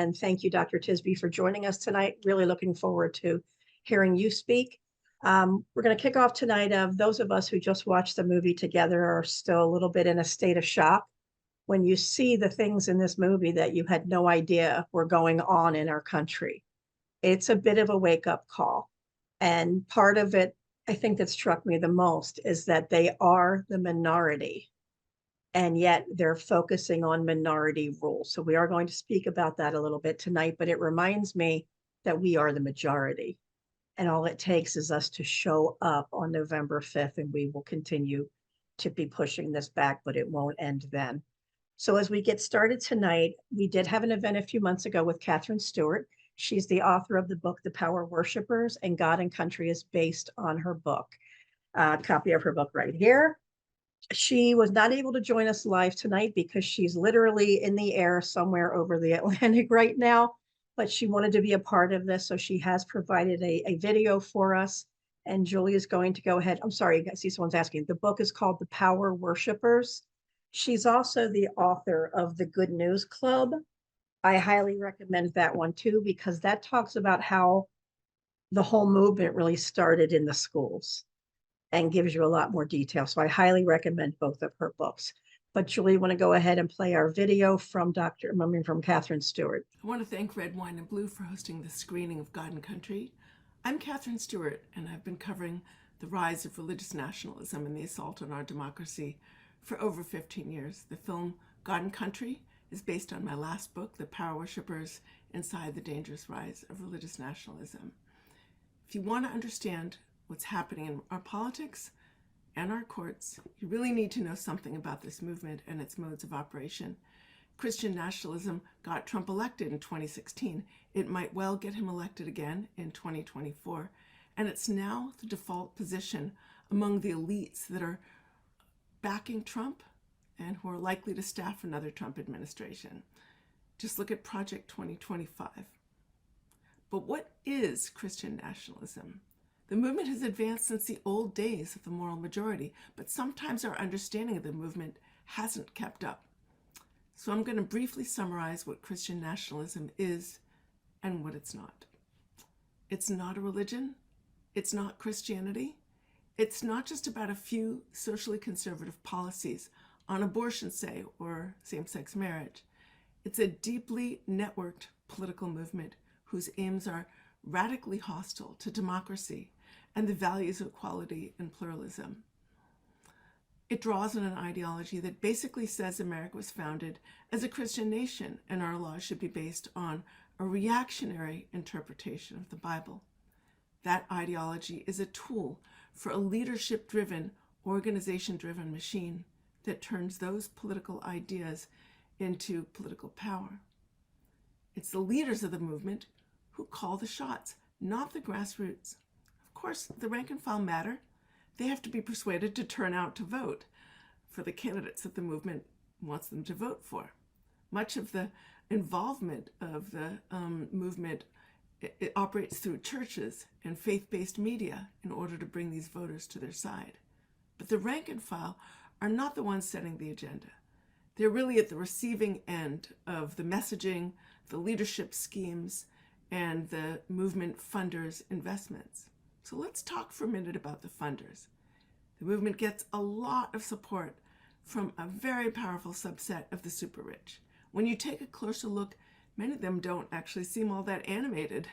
And thank you, Dr. Tisby, for joining us tonight. Really looking forward to hearing you speak. We're going to kick off tonight. Those of us who just watched the movie together are still a little bit in a state of shock when you see the things in this movie that you had no idea were going on in our country. It's a bit of a wake-up call. And part of it, I think that struck me the most is that they are the minority, and yet they're focusing on minority rule. So we are going to speak about that a little bit tonight, but it reminds me that we are the majority. And all it takes is us to show up on November 5th, and we will continue to be pushing this back, but it won't end then. So as we get started tonight, we did have an event a few months ago with Katherine Stewart. She's the author of the book, The Power Worshippers, and God and Country is based on her book. A copy of her book right here. She was not able to join us live tonight because she's literally in the air somewhere over the Atlantic right now, but she wanted to be a part of this. So she has provided a video for us. And Julie is going to go ahead. I'm sorry, I see someone's asking. The book is called The Power Worshippers. She's also the author of The Good News Club. I highly recommend that one too, because that talks about how the whole movement really started in the schools and gives you a lot more detail. So I highly recommend both of her books. But Julie, you want to go ahead and play our video from from Katherine Stewart. I want to thank Red, Wine, and Blue for hosting this screening of God and Country. I'm Katherine Stewart, and I've been covering the rise of religious nationalism and the assault on our democracy for over 15 years. The film God and Country is based on my last book, The Power Worshippers: Inside the Dangerous Rise of Religious Nationalism. If you want to understand what's happening in our politics and our courts, you really need to know something about this movement and its modes of operation. Christian nationalism got Trump elected in 2016. It might well get him elected again in 2024. And it's now the default position among the elites that are backing Trump and who are likely to staff another Trump administration. Just look at Project 2025. But what is Christian nationalism? The movement has advanced since the old days of the moral majority, but sometimes our understanding of the movement hasn't kept up. So I'm going to briefly summarize what Christian nationalism is and what it's not. It's not a religion. It's not Christianity. It's not just about a few socially conservative policies on abortion, say, or same-sex marriage. It's a deeply networked political movement whose aims are radically hostile to democracy and the values of equality and pluralism. It draws on an ideology that basically says America was founded as a Christian nation and our laws should be based on a reactionary interpretation of the Bible. That ideology is a tool for a leadership-driven, organization-driven machine that turns those political ideas into political power. It's the leaders of the movement who call the shots, not the grassroots. Of course, the rank and file matter. They have to be persuaded to turn out to vote for the candidates that the movement wants them to vote for. Much of the involvement of the movement it operates through churches and faith-based media in order to bring these voters to their side. But the rank and file are not the ones setting the agenda. They're really at the receiving end of the messaging, the leadership schemes, and the movement funders' investments. So let's talk for a minute about the funders. The movement gets a lot of support from a very powerful subset of the super rich. When you take a closer look, many of them don't actually seem all that animated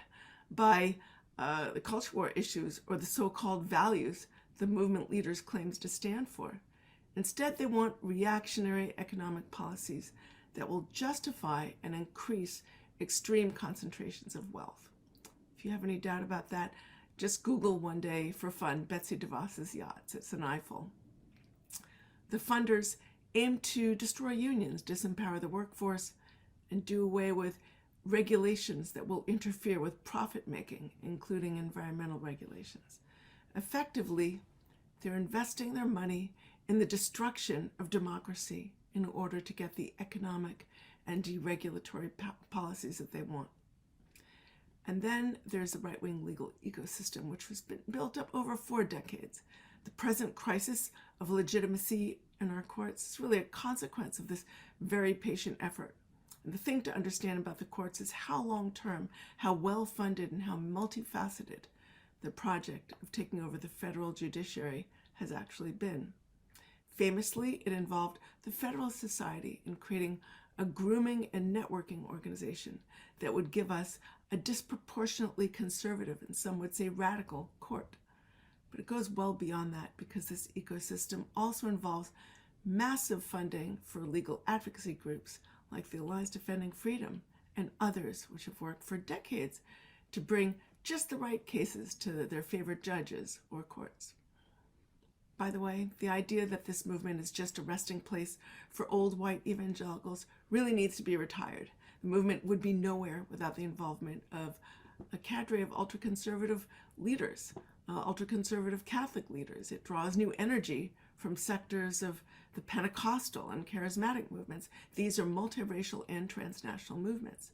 by the culture war issues or the so-called values the movement leaders claims to stand for. Instead, they want reactionary economic policies that will justify and increase extreme concentrations of wealth. If you have any doubt about that, just Google one day for fun, Betsy DeVos's yachts. It's an eyeful. The funders aim to destroy unions, disempower the workforce, and do away with regulations that will interfere with profit-making, including environmental regulations. Effectively, they're investing their money in the destruction of democracy in order to get the economic and deregulatory policies that they want. And then there's the right-wing legal ecosystem, which has been built up over 4 decades. The present crisis of legitimacy in our courts is really a consequence of this very patient effort. And the thing to understand about the courts is how long-term, how well-funded, and how multifaceted the project of taking over the federal judiciary has actually been. Famously, it involved the Federalist Society in creating a grooming and networking organization that would give us a disproportionately conservative, and some would say radical, court. But it goes well beyond that, because this ecosystem also involves massive funding for legal advocacy groups like the Alliance Defending Freedom and others, which have worked for decades to bring just the right cases to their favorite judges or courts. By the way, the idea that this movement is just a resting place for old white evangelicals really needs to be retired. The movement would be nowhere without the involvement of a cadre of ultra-conservative leaders, ultra-conservative Catholic leaders. It draws new energy from sectors of the Pentecostal and charismatic movements. These are multiracial and transnational movements.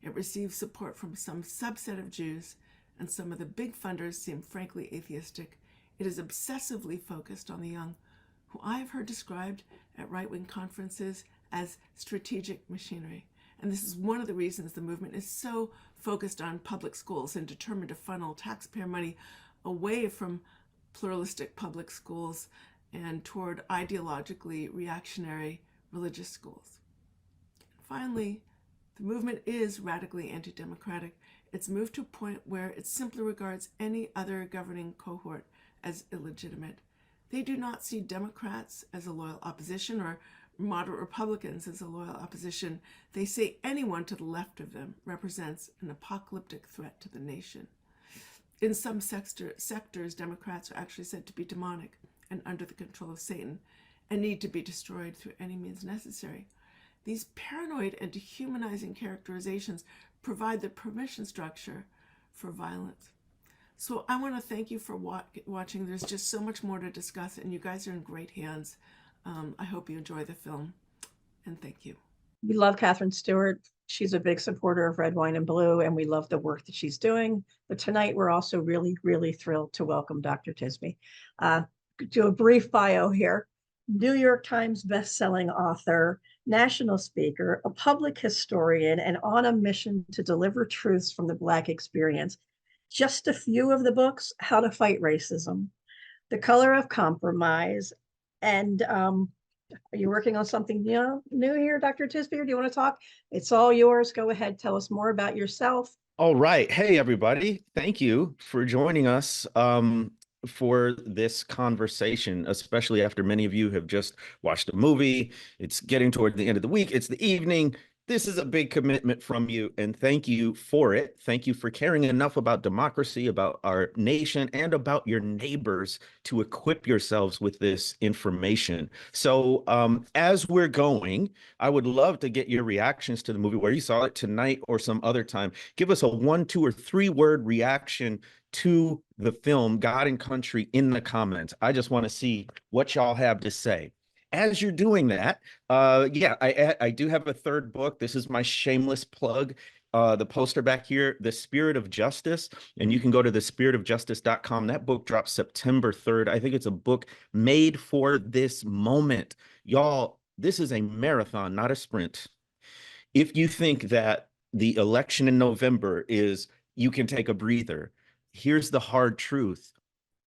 It receives support from some subset of Jews, and some of the big funders seem frankly atheistic. It is obsessively focused on the young, who I have heard described at right-wing conferences as strategic machinery. And this is one of the reasons the movement is so focused on public schools and determined to funnel taxpayer money away from pluralistic public schools and toward ideologically reactionary religious schools. Finally, the movement is radically anti-democratic. It's moved to a point where it simply regards any other governing cohort as illegitimate. They do not see Democrats as a loyal opposition or moderate Republicans as a loyal opposition. They say anyone to the left of them represents an apocalyptic threat to the nation. In some sectors, Democrats are actually said to be demonic and under the control of Satan and need to be destroyed through any means necessary. These paranoid and dehumanizing characterizations provide the permission structure for violence. So I want to thank you for watching. There's just so much more to discuss, and you guys are in great hands. I hope you enjoy the film, and thank you. We love Katherine Stewart. She's a big supporter of Red, Wine, and Blue, and we love the work that she's doing. But tonight, we're also really, really thrilled to welcome Dr. Tisby. Do a brief bio here. New York Times bestselling author, national speaker, a public historian, and on a mission to deliver truths from the Black experience. Just a few of the books: How to Fight Racism, The Color of Compromise, and are you working on something new here, Dr. Tisby, or do you want to talk? It's all yours. Go ahead. Tell us more about yourself. All right. Hey, everybody. Thank you for joining us for this conversation, especially after many of you have just watched a movie. It's getting toward the end of the week. It's the evening. This is a big commitment from you, and thank you for it. Thank you for caring enough about democracy, about our nation, and about your neighbors to equip yourselves with this information. So as we're going, I would love to get your reactions to the movie, where you saw it tonight or some other time. Give us a 1, 2, or 3-word reaction to the film God and Country in the comments. I just want to see what y'all have to say. As you're doing that, yeah, I do have a third book. This is my shameless plug. The poster back here, The Spirit of Justice, and you can go to thespiritofjustice.com. That book drops September 3rd. I think it's a book made for this moment. Y'all, this is a marathon, not a sprint. If you think that the election in November is, you can take a breather, here's the hard truth.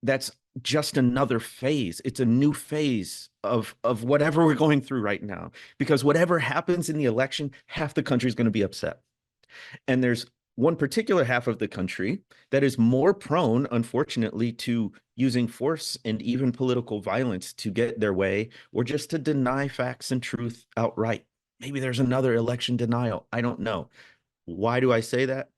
That's just another phase. It's a new phase of whatever we're going through right now, because whatever happens in the election, half the country is going to be upset. And there's one particular half of the country that is more prone, unfortunately, to using force and even political violence to get their way, or just to deny facts and truth outright. Maybe there's another election denial. I don't know. Why do I say that?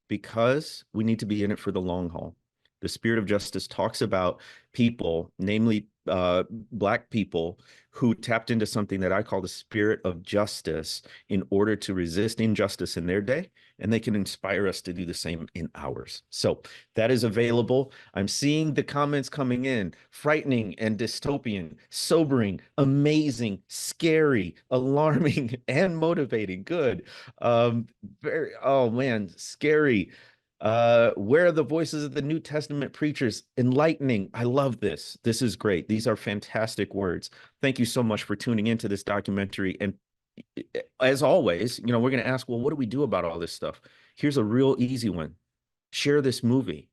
Because we need to be in it for the long haul. The Spirit of Justice talks about people, namely Black people, who tapped into something that I call the spirit of justice in order to resist injustice in their day, and they can inspire us to do the same in ours. So that is available. I'm seeing the comments coming in: frightening and dystopian, sobering, amazing, scary, alarming, and motivating. Good. Very, oh man, scary. Where are the voices of the New Testament preachers? Enlightening. I love this. This is great. These are fantastic words. Thank you so much for tuning into this documentary. And as always, we're going to ask, well, what do we do about all this stuff? Here's a real easy one. Share this movie.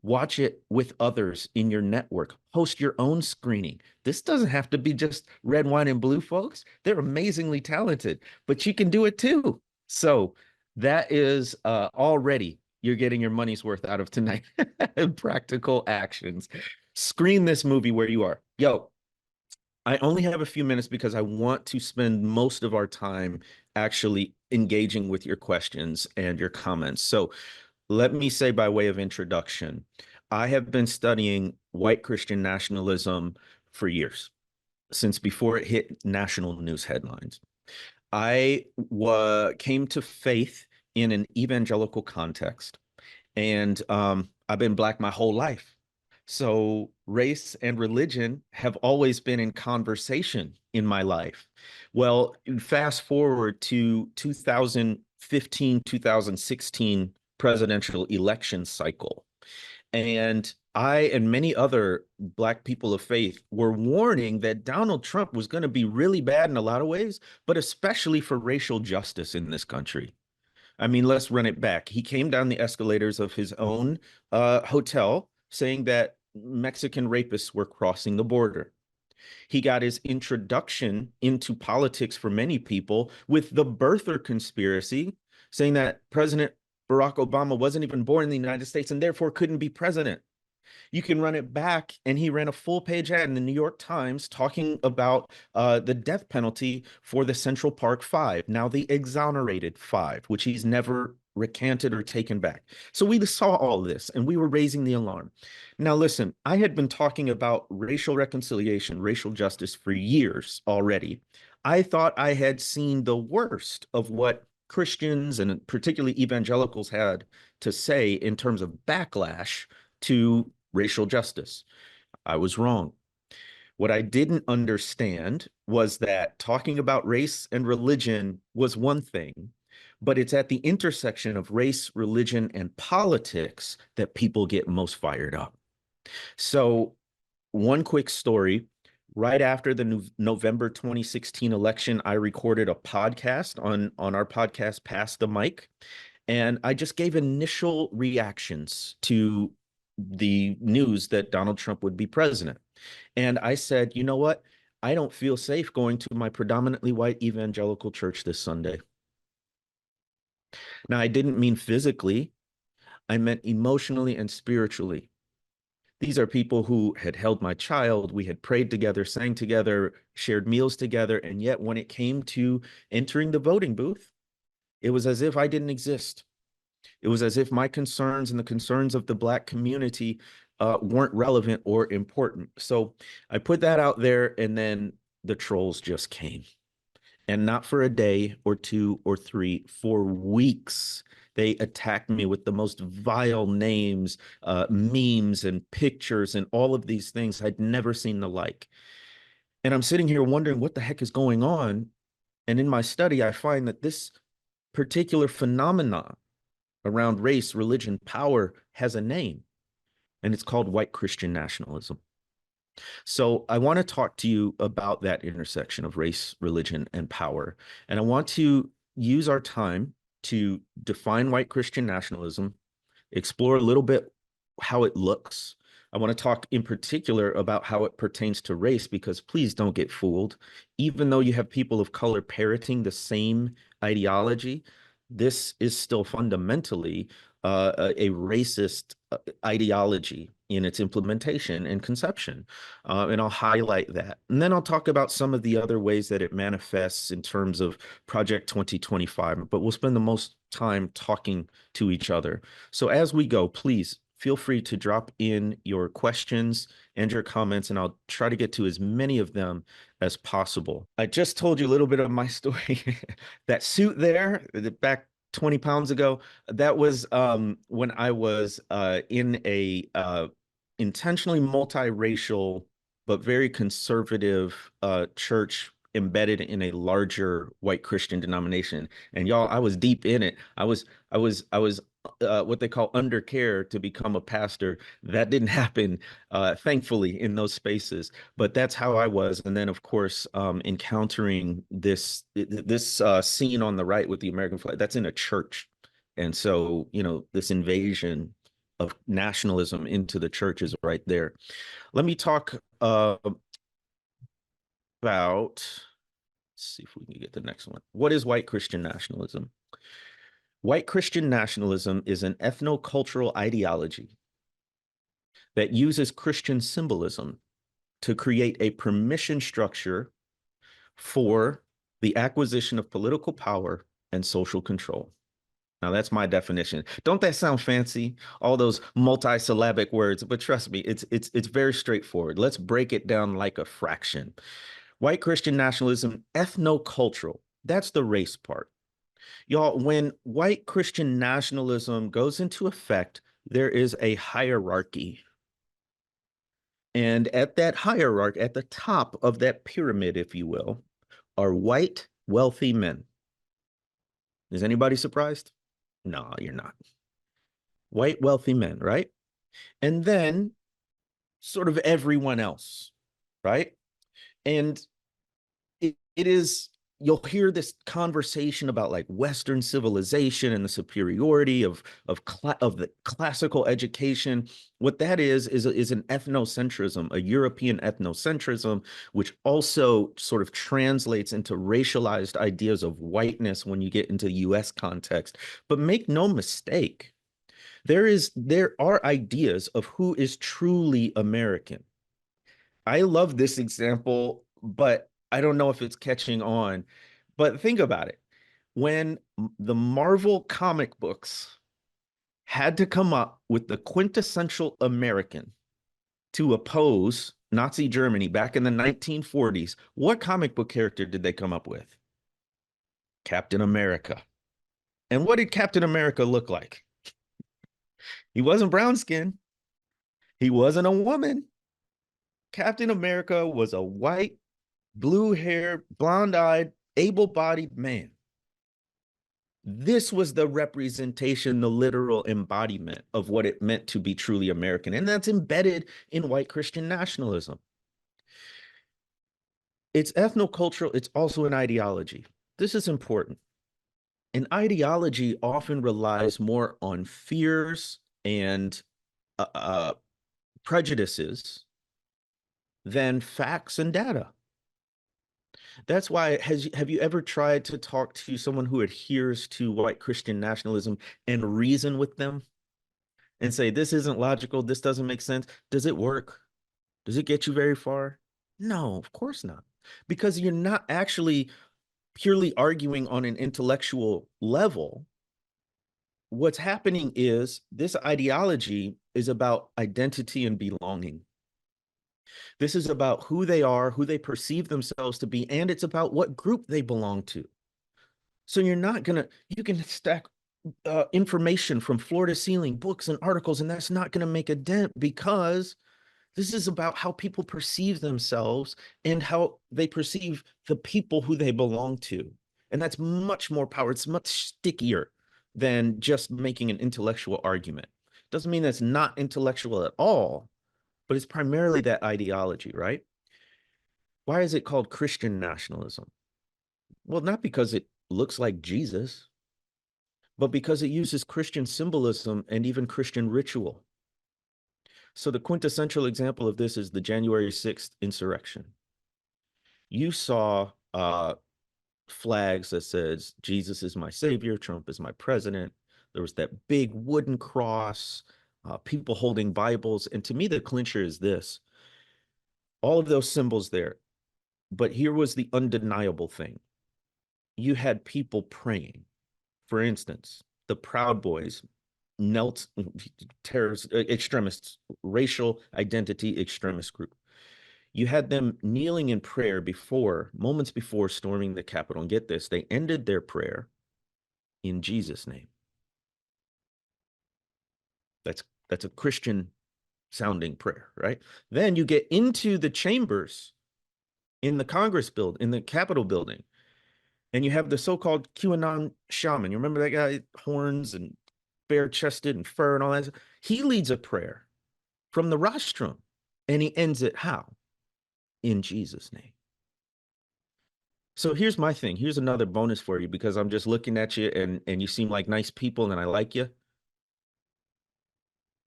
Watch it with others in your network. Host your own screening. This doesn't have to be just red, white, and blue folks. They're amazingly talented, but you can do it too. So that is already you're getting your money's worth out of tonight. Practical actions. Screen this movie where you are. Yo, I only have a few minutes because I want to spend most of our time actually engaging with your questions and your comments. So let me say, by way of introduction, I have been studying white Christian nationalism for years, since before it hit national news headlines. I came to faith in an evangelical context, and I've been Black my whole life. So race and religion have always been in conversation in my life. Well, fast forward to 2015, 2016 presidential election cycle. And I and many other Black people of faith were warning that Donald Trump was going to be really bad in a lot of ways, but especially for racial justice in this country. I mean, let's run it back. He came down the escalators of his own hotel saying that Mexican rapists were crossing the border. He got his introduction into politics for many people with the birther conspiracy, saying that President Barack Obama wasn't even born in the United States and therefore couldn't be president. You can run it back, and he ran a full-page ad in the New York Times talking about the death penalty for the Central Park Five, now the exonerated Five, which he's never recanted or taken back. So we saw all this, and we were raising the alarm. Now, listen, I had been talking about racial reconciliation, racial justice for years already. I thought I had seen the worst of what Christians and particularly evangelicals had to say in terms of backlash to racial justice. I was wrong. What I didn't understand was that talking about race and religion was one thing, but it's at the intersection of race, religion, and politics that people get most fired up. So, one quick story. Right after the November 2016 election, I recorded a podcast on our podcast, Pass the Mic, and I just gave initial reactions to the news that Donald Trump would be president. And I said, you know what? I don't feel safe going to my predominantly white evangelical church this Sunday. Now, I didn't mean physically, I meant emotionally and spiritually. These are people who had held my child. We had prayed together, sang together, shared meals together. And yet, when it came to entering the voting booth, it was as if I didn't exist. It was as if my concerns and the concerns of the Black community weren't relevant or important. So I put that out there, and then the trolls just came. And not for a day or two or three, for weeks. They attacked me with the most vile names, memes, and pictures, and all of these things. I'd never seen the like. And I'm sitting here wondering what the heck is going on. And in my study, I find that this particular phenomenon around race, religion, power has a name, and it's called white Christian nationalism. So I want to talk to you about that intersection of race, religion, and power. And I want to use our time to define white Christian nationalism, explore a little bit how it looks. I want to talk in particular about how it pertains to race, because please don't get fooled. Even though you have people of color parroting the same ideology, this is still fundamentally a racist ideology in its implementation and conception. And I'll highlight that. And then I'll talk about some of the other ways that it manifests in terms of Project 2025, but we'll spend the most time talking to each other. So as we go, please feel free to drop in your questions and your comments, and I'll try to get to as many of them as possible. I just told you a little bit of my story. That suit there, back 20 pounds ago, that was when I was in a intentionally multiracial but very conservative church embedded in a larger white Christian denomination. And y'all, I was deep in it. I was what they call under care to become a pastor. That didn't happen, thankfully, in those spaces. But that's how I was. And then, of course, encountering this scene on the right with the American flag. That's in a church, and so this invasion of nationalism into the church is right there. Let me talk about. Let's see if we can get the next one. What is white Christian nationalism? White Christian nationalism is an ethno-cultural ideology that uses Christian symbolism to create a permission structure for the acquisition of political power and social control. Now, that's my definition. Don't that sound fancy? All those multi-syllabic words, but trust me, it's very straightforward. Let's break it down like a fraction. White Christian nationalism, ethno-cultural, that's the race part. Y'all, when white Christian nationalism goes into effect, there is a hierarchy. And at that hierarchy, at the top of that pyramid, if you will, are white, wealthy men. Is anybody surprised? No, you're not. White, wealthy men, right? And then sort of everyone else, right? And it is, you'll hear this conversation about like Western civilization and the superiority of the classical education. What that is an ethnocentrism, a European ethnocentrism, which also sort of translates into racialized ideas of whiteness when you get into the US context. But make no mistake, there are ideas of who is truly American. I love this example, but I don't know if it's catching on. But think about it. When the Marvel comic books had to come up with the quintessential American to oppose Nazi Germany back in the 1940s, what comic book character did they come up with? Captain America. And what did Captain America look like? He wasn't brown skinned. He wasn't a woman. Captain America was a white, blue-haired, blonde-eyed, able-bodied man. This was the representation, the literal embodiment of what it meant to be truly American. And that's embedded in white Christian nationalism. It's ethnocultural. It's also an ideology. This is important. An ideology often relies more on fears and prejudices than facts and data. That's why, have you ever tried to talk to someone who adheres to white Christian nationalism and reason with them and say, this isn't logical, this doesn't make sense? Does it work? Does it get you very far? No, of course not. Because you're not actually purely arguing on an intellectual level. What's happening is this ideology is about identity and belonging. This is about who they are, who they perceive themselves to be, and it's about what group they belong to. So you're not gonna, you can stack information from floor to ceiling, books and articles, and that's not gonna make a dent, because this is about how people perceive themselves and how they perceive the people who they belong to. And that's much more power. It's much stickier than just making an intellectual argument. Doesn't mean that's not intellectual at all, but it's primarily that ideology, right? Why is it called Christian nationalism? Well, not because it looks like Jesus, but because it uses Christian symbolism and even Christian ritual. So the quintessential example of this is the January 6th insurrection. You saw flags that says, Jesus is my savior, Trump is my president. There was that big wooden cross, people holding Bibles. And to me, the clincher is this. All of those symbols there. But here was the undeniable thing. You had people praying. For instance, the Proud Boys knelt, terrorists, extremists, racial identity extremist group. You had them kneeling in prayer moments before storming the Capitol. And get this, they ended their prayer in Jesus' name. That's a Christian sounding prayer, right? Then you get into the chambers in the Congress building, in the Capitol building. And you have the so-called QAnon shaman. You remember that guy, horns and bare-chested and fur and all that? He leads a prayer from the rostrum, and he ends it how? In Jesus' name. So here's my thing. Here's another bonus for you, because I'm just looking at you and you seem like nice people and I like you.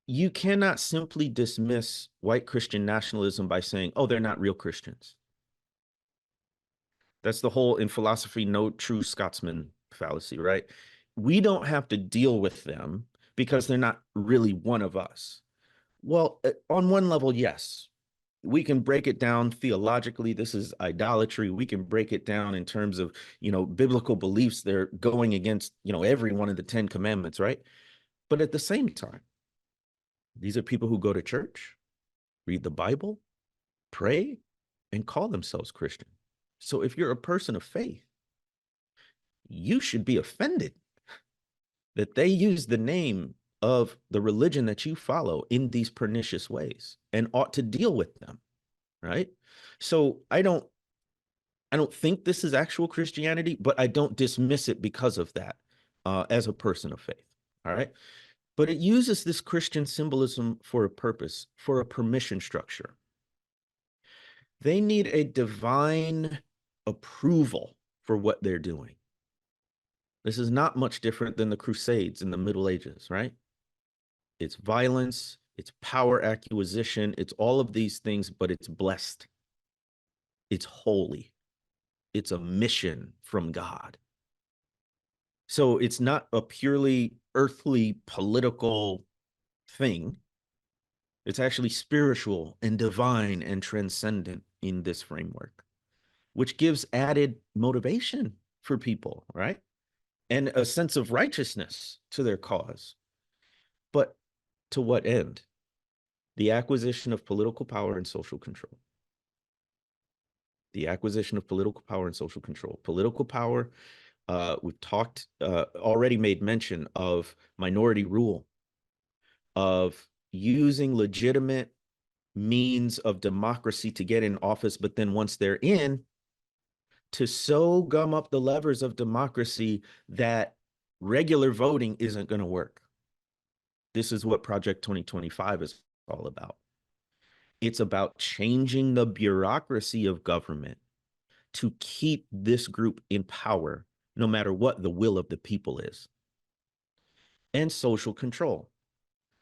You cannot simply dismiss white Christian nationalism by saying, oh, they're not real Christians. That's the whole in philosophy, no true Scotsman fallacy, right? We don't have to deal with them because they're not really one of us. Well, on one level, yes. We can break it down theologically. This is idolatry. We can break it down in terms of, biblical beliefs. They're going against, every one of the 10 commandments, right? But at the same time, these are people who go to church, read the Bible, pray, and call themselves Christian. So if you're a person of faith, you should be offended that they use the name of the religion that you follow in these pernicious ways and ought to deal with them, right? So I don't think this is actual Christianity, but I don't dismiss it because of that as a person of faith, all right? But it uses this Christian symbolism for a purpose, for a permission structure. They need a divine approval for what they're doing. This is not much different than the Crusades in the Middle Ages, right? It's violence, it's power acquisition, it's all of these things, but it's blessed. It's holy. It's a mission from God. So it's not a purely earthly political thing. It's actually spiritual and divine and transcendent in this framework, which gives added motivation for people, right? And a sense of righteousness to their cause. But to what end? The acquisition of political power and social control. The acquisition of political power and social control. Political power, we've talked, already made mention of minority rule, of using legitimate means of democracy to get in office, but then once they're in, to so gum up the levers of democracy that regular voting isn't going to work. This is what Project 2025 is all about. It's about changing the bureaucracy of government to keep this group in power, no matter what the will of the people is. And social control.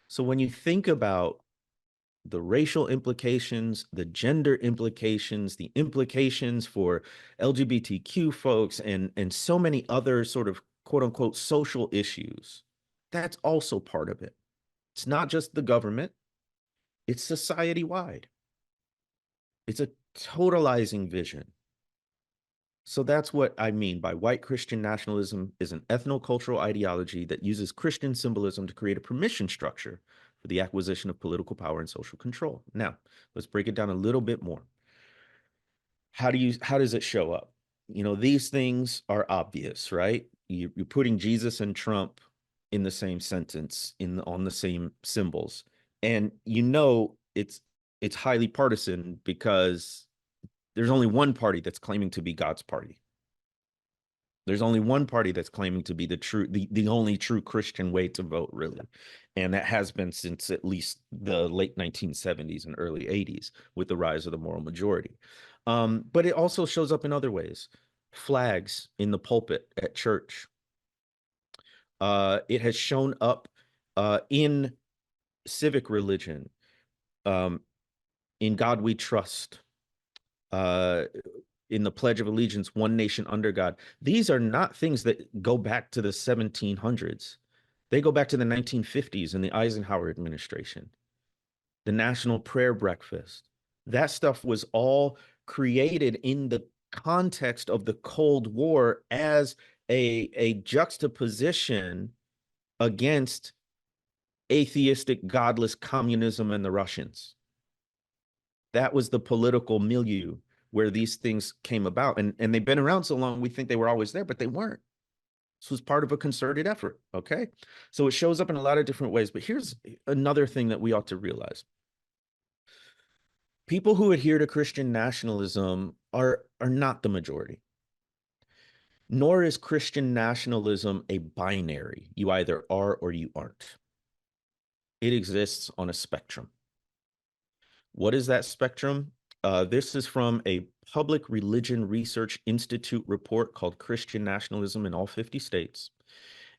So when you think about the racial implications, the gender implications, the implications for LGBTQ folks, and so many other sort of quote unquote social issues, that's also part of it. It's not just the government, it's society-wide. It's a totalizing vision. So that's what I mean by white Christian nationalism is an ethno-cultural ideology that uses Christian symbolism to create a permission structure for the acquisition of political power and social control. Now, let's break it down a little bit more. How does it show up? These things are obvious, right? You're putting Jesus and Trump in the same sentence, on the same symbols. And it's highly partisan because there's only one party that's claiming to be God's party. There's only one party that's claiming to be the only true Christian way to vote, really. And that has been since at least the late 1970s and early 80s with the rise of the moral majority. But it also shows up in other ways. Flags in the pulpit at church. It has shown up in civic religion, in God We Trust, in the Pledge of Allegiance, one nation under God. These are not things that go back to the 1700s. They go back to the 1950s and the Eisenhower administration, the National Prayer Breakfast. That stuff was all created in the context of the Cold War as a juxtaposition against atheistic, godless communism and the Russians. That was the political milieu where these things came about. And they've been around so long, we think they were always there, but they weren't. This was part of a concerted effort, okay? So it shows up in a lot of different ways. But here's another thing that we ought to realize. People who adhere to Christian nationalism are not the majority. Nor is Christian nationalism a binary. You either are or you aren't. It exists on a spectrum. What is that spectrum? This is from a Public Religion Research Institute report called Christian Nationalism in All 50 States.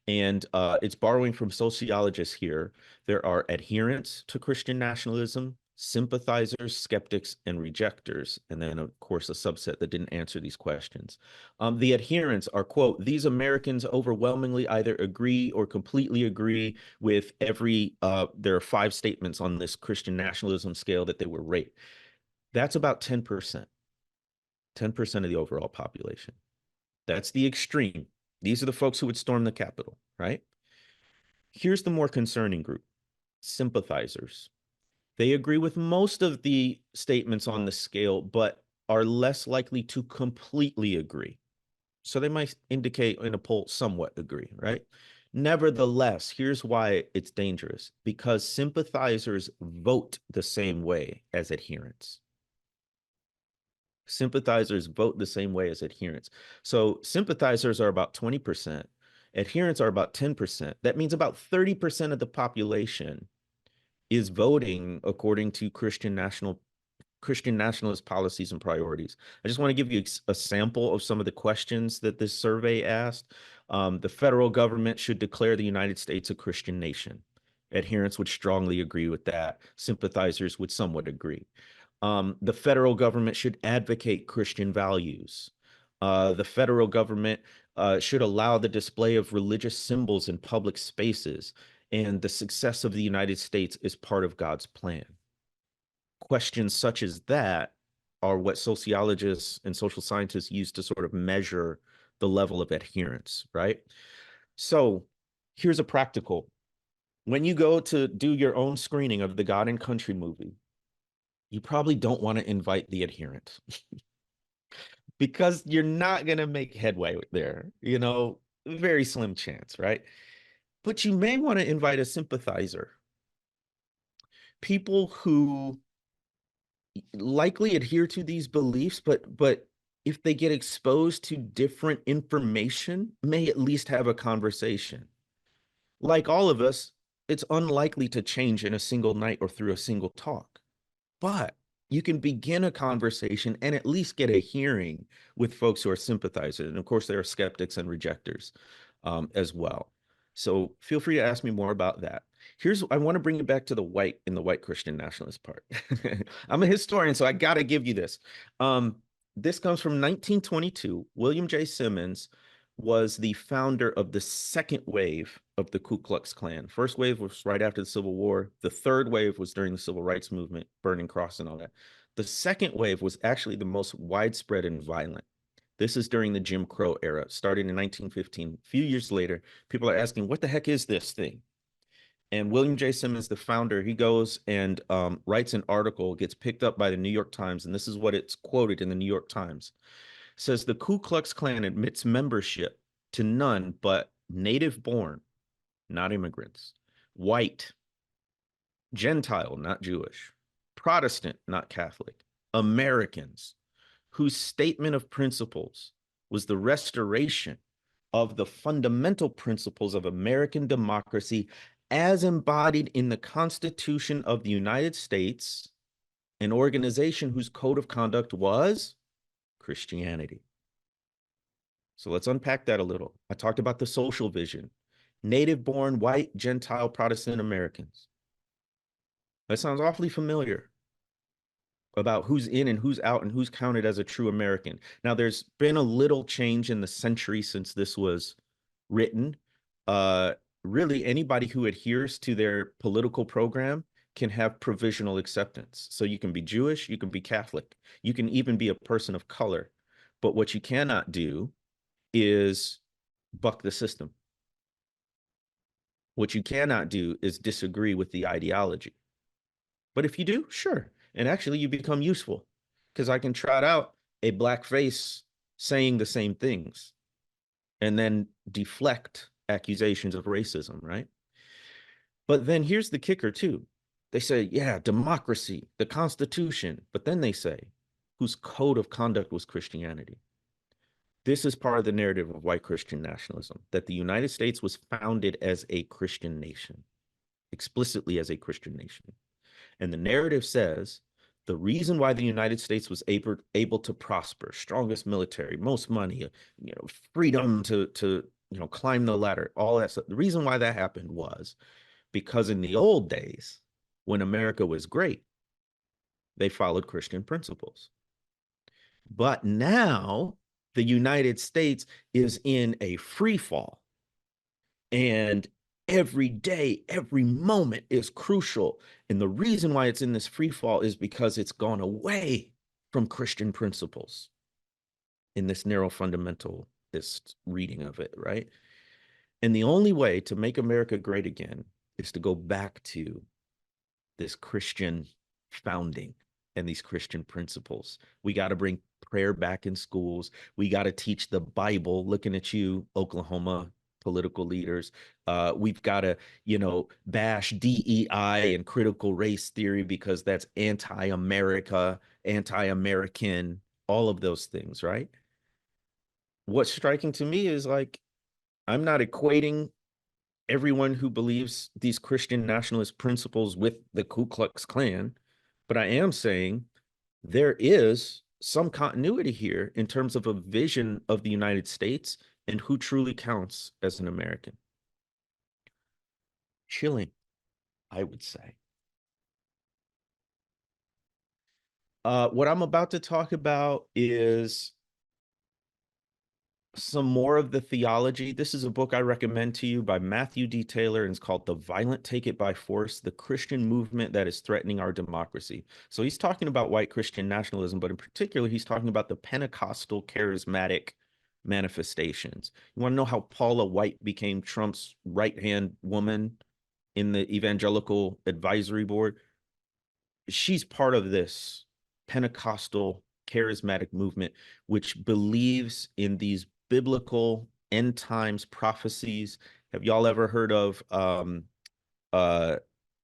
And it's borrowing from sociologists here. There are adherents to Christian nationalism, sympathizers, skeptics, and rejectors. And then, of course, a subset that didn't answer these questions. The adherents are, quote, these Americans overwhelmingly either agree or completely agree with there are 5 statements on this Christian nationalism scale that they were rate. That's about 10%, 10% of the overall population. That's the extreme. These are the folks who would storm the Capitol, right? Here's the more concerning group, sympathizers. They agree with most of the statements on the scale, but are less likely to completely agree. So they might indicate in a poll somewhat agree, right? Nevertheless, here's why it's dangerous, because sympathizers vote the same way as adherents. Sympathizers vote the same way as adherents. So sympathizers are about 20%. Adherents are about 10%. That means about 30% of the population is voting according to Christian nationalist policies and priorities. I just want to give you a sample of some of the questions that this survey asked. The federal government should declare the United States a Christian nation. Adherents would strongly agree with that. Sympathizers would somewhat agree. The federal government should advocate Christian values. The federal government should allow the display of religious symbols in public spaces, and the success of the United States is part of God's plan. Questions such as that are what sociologists and social scientists use to sort of measure the level of adherence, right? So here's a practical. When you go to do your own screening of the God and Country movie, you probably don't want to invite the adherent because you're not going to make headway there, very slim chance, right? But you may want to invite a sympathizer, people who likely adhere to these beliefs, but if they get exposed to different information, may at least have a conversation. Like all of us, it's unlikely to change in a single night or through a single talk. But you can begin a conversation and at least get a hearing with folks who are sympathizers. And of course, there are skeptics and rejectors as well. So feel free to ask me more about that. I want to bring it back to the white Christian nationalist part. I'm a historian, so I got to give you this. This comes from 1922. William J. Simmons was the founder of the second wave of the Ku Klux Klan. First wave was right after the Civil War. The third wave was during the Civil Rights Movement, Burning Cross and all that. The second wave was actually the most widespread and violent. This is during the Jim Crow era, starting in 1915. A few years later, people are asking, what the heck is this thing? And William J. Simmons, the founder, he goes and writes an article, gets picked up by the New York Times, and this is what it's quoted in the New York Times. It says, the Ku Klux Klan admits membership to none but native-born, not immigrants, white, Gentile, not Jewish, Protestant, not Catholic, Americans, whose statement of principles was the restoration of the fundamental principles of American democracy as embodied in the Constitution of the United States, an organization whose code of conduct was Christianity. So let's unpack that a little. I talked about the social vision, native-born, white, Gentile, Protestant Americans. That sounds awfully familiar about who's in and who's out and who's counted as a true American. Now, there's been a little change in the century since this was written. Really, anybody who adheres to their political program can have provisional acceptance. So you can be Jewish, you can be Catholic, you can even be a person of color. But what you cannot do is buck the system. What you cannot do is disagree with the ideology. But if you do, sure. And actually, you become useful because I can trot out a black face saying the same things and then deflect accusations of racism, right? But then here's the kicker, too. They say, yeah, democracy, the Constitution. But then they say, whose code of conduct was Christianity. This is part of the narrative of white Christian nationalism, that the United States was founded as a Christian nation, explicitly as a Christian nation. And the narrative says the reason why the United States was able to prosper, strongest military, most money, freedom to climb the ladder, all that stuff. The reason why that happened was because in the old days, when America was great, they followed Christian principles. But now the United States is in a free fall. And every day, every moment is crucial. And the reason why it's in this free fall is because it's gone away from Christian principles in this narrow fundamentalist reading of it, right? And the only way to make America great again is to go back to this Christian founding and these Christian principles. We got to bring prayer back in schools. We got to teach the Bible. Looking at you, Oklahoma political leaders. We've got to, bash DEI and critical race theory because that's anti-America, anti-American, all of those things, right? What's striking to me is like, I'm not equating everyone who believes these Christian nationalist principles with the Ku Klux Klan, but I am saying there is some continuity here in terms of a vision of the United States and who truly counts as an American. Chilling, I would say. What I'm about to talk about is some more of the theology. This is a book I recommend to you by Matthew D. Taylor, and it's called The Violent Take It by Force, the Christian Movement That is Threatening Our Democracy. So he's talking about white Christian nationalism, but in particular, he's talking about the Pentecostal charismatic manifestations. You want to know how Paula White became Trump's right-hand woman in the Evangelical Advisory Board? She's part of this Pentecostal charismatic movement, which believes in these biblical end times prophecies. Have y'all ever heard of the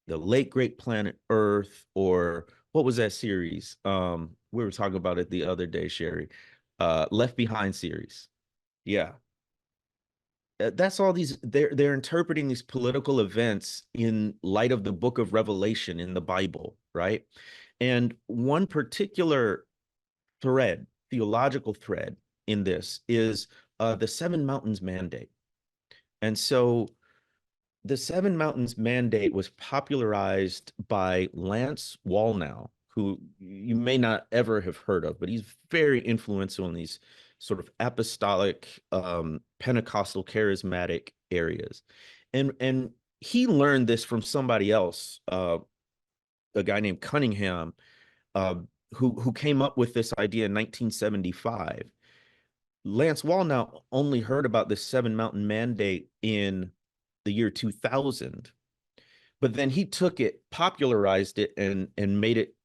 late great planet Earth, or what was that series? We were talking about it the other day, Sherry. Left Behind series. Yeah. That's all these, they're interpreting these political events in light of the book of Revelation in the Bible, right? And one particular thread, theological thread in this is the Seven Mountains Mandate. And so the Seven Mountains Mandate was popularized by Lance Wallnau, who you may not ever have heard of, but he's very influential in these sort of apostolic, Pentecostal charismatic areas. And he learned this from somebody else, a guy named Cunningham, who came up with this idea in 1975. Lance Wallnau only heard about this Seven Mountain Mandate in the year 2000, but then he took it, popularized it, and made it,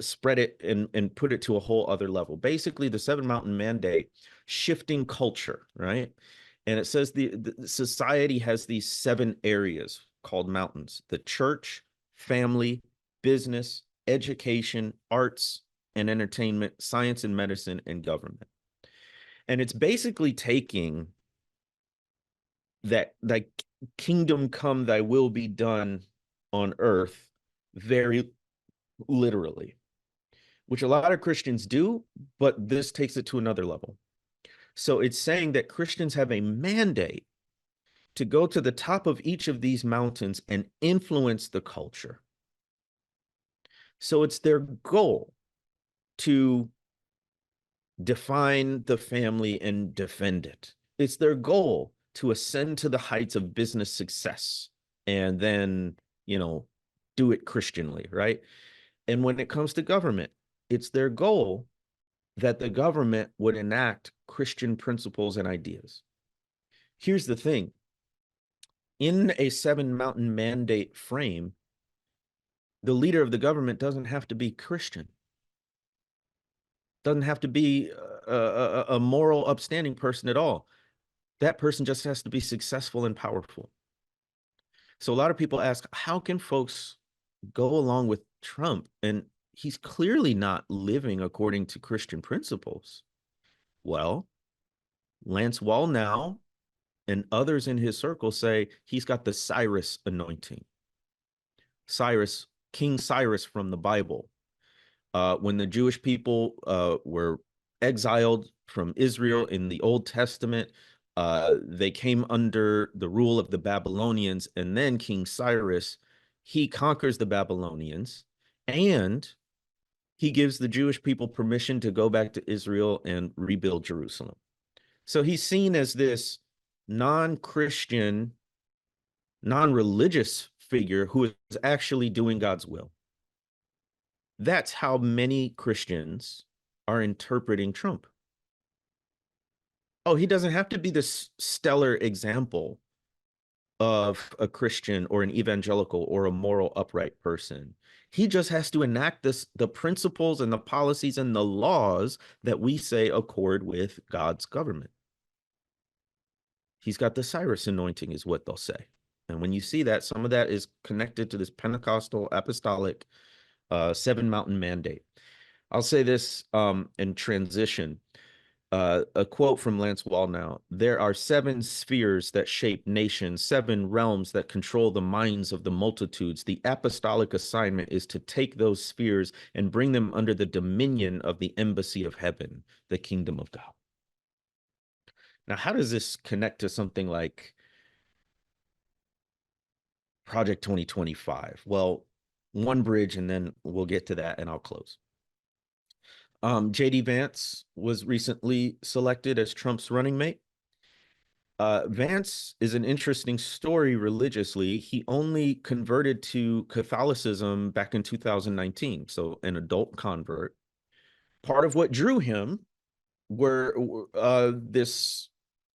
spread it, and put it to a whole other level. Basically, the Seven Mountain Mandate, shifting culture, right? And it says the society has these 7 areas called mountains: the church, family, business, education, arts and entertainment, science and medicine, and government. And it's basically taking that, like, kingdom come, thy will be done on earth very literally, which a lot of Christians do, but this takes it to another level. So it's saying that Christians have a mandate to go to the top of each of these mountains and influence the culture. So it's their goal to define the family and defend it. It's their goal to ascend to the heights of business success and then, do it Christianly, right? And when it comes to government, it's their goal that the government would enact Christian principles and ideas. Here's the thing. In a Seven Mountain Mandate frame, the leader of the government doesn't have to be Christian. Doesn't have to be a moral, upstanding person at all. That person just has to be successful and powerful. So a lot of people ask, how can folks go along with Trump? And he's clearly not living according to Christian principles. Well, Lance Wallnau and others in his circle say he's got the Cyrus anointing. Cyrus, King Cyrus from the Bible. When the Jewish people were exiled from Israel in the Old Testament, they came under the rule of the Babylonians, and then King Cyrus, he conquers the Babylonians, and he gives the Jewish people permission to go back to Israel and rebuild Jerusalem. So he's seen as this non-Christian, non-religious figure who is actually doing God's will. That's how many Christians are interpreting Trump. Oh, he doesn't have to be this stellar example of a Christian or an evangelical or a moral upright person. He just has to enact the principles and the policies and the laws that we say accord with God's government. He's got the Cyrus anointing is what they'll say. And when you see that, some of that is connected to this Pentecostal apostolic seven mountain mandate. I'll say this in transition. A quote from Lance Wallnau: "There are seven spheres that shape nations, seven realms that control the minds of the multitudes. The apostolic assignment is to take those spheres and bring them under the dominion of the embassy of heaven, the kingdom of God." Now, how does this connect to something like Project 2025? Well, one bridge, and then we'll get to that, and I'll close. JD Vance was recently selected as Trump's running mate. Vance is an interesting story religiously. He only converted to Catholicism back in 2019, so an adult convert. Part of what drew him were this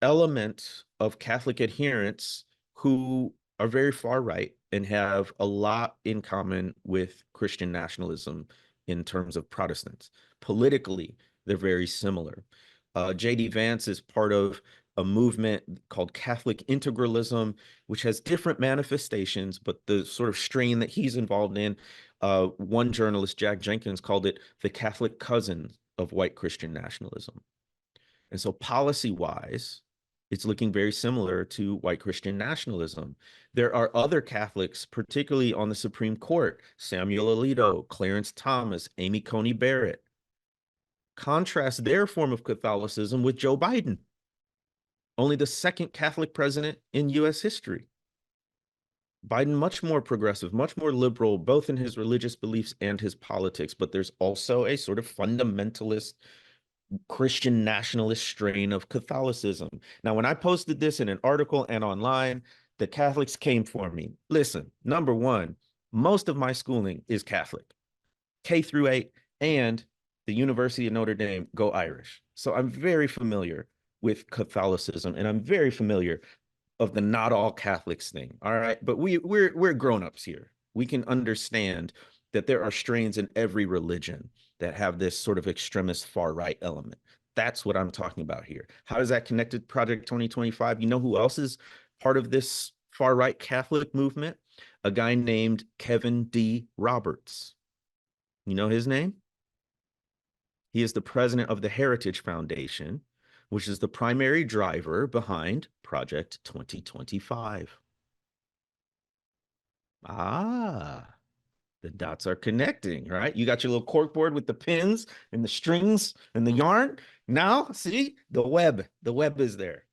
element of Catholic adherents who are very far right and have a lot in common with Christian nationalism in terms of Protestants. Politically, they're very similar. J.D. Vance is part of a movement called Catholic integralism, which has different manifestations, but the sort of strain that he's involved in, one journalist, Jack Jenkins, called it the Catholic cousin of white Christian nationalism. And so policy-wise, it's looking very similar to white Christian nationalism. There are other Catholics, particularly on the Supreme Court: Samuel Alito, Clarence Thomas, Amy Coney Barrett. Contrast their form of Catholicism with Joe Biden, only the second Catholic president in U.S. history. Biden, much more progressive, much more liberal, both in his religious beliefs and his politics, but there's also a sort of fundamentalist Christian nationalist strain of Catholicism. Now, when I posted this in an article and online, the Catholics came for me. Listen, number one, most of my schooling is Catholic, K through 8, and the University of Notre Dame, go Irish. So I'm very familiar with Catholicism, and I'm very familiar of the not all Catholics thing. All right, but we're grown-ups here. We can understand that there are strains in every religion that have this sort of extremist far right element. That's what I'm talking about here. How does that connect to Project 2025? You know who else is part of this far right Catholic movement? A guy named Kevin D. Roberts. You know his name? He is the president of the Heritage Foundation, which is the primary driver behind Project 2025. Ah, the dots are connecting, right? You got your little cork board with the pins and the strings and the yarn. Now, see, the web is there.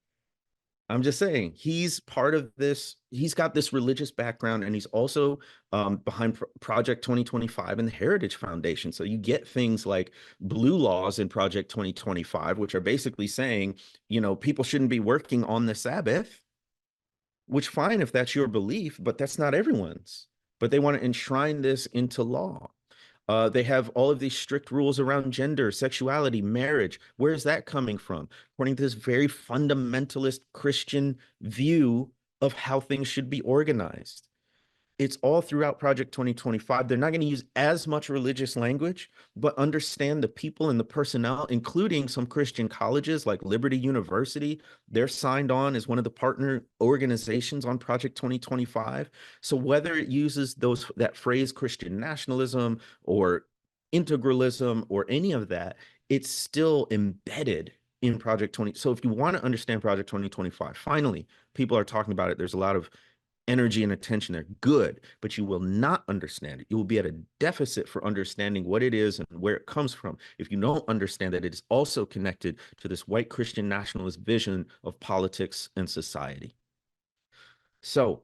I'm just saying, he's part of this. He's got this religious background, and he's also behind Project 2025 and the Heritage Foundation. So you get things like blue laws in Project 2025, which are basically saying, you know, people shouldn't be working on the Sabbath, which fine if that's your belief, but that's not everyone's. But they want to enshrine this into law. They have all of these strict rules around gender, sexuality, marriage. Where is that coming from? According to this very fundamentalist Christian view of how things should be organized. It's all throughout Project 2025. They're not going to use as much religious language, but understand the people and the personnel, including some Christian colleges like Liberty University. They're signed on as one of the partner organizations on Project 2025. So whether it uses that phrase Christian nationalism or integralism or any of that. It's still embedded in Project 20. So if you want to understand Project 2025, finally, people are talking about it. There's a lot of energy and attention there. Good, but you will not understand it. You will be at a deficit for understanding what it is and where it comes from if you don't understand that it is also connected to this white Christian nationalist vision of politics and society. So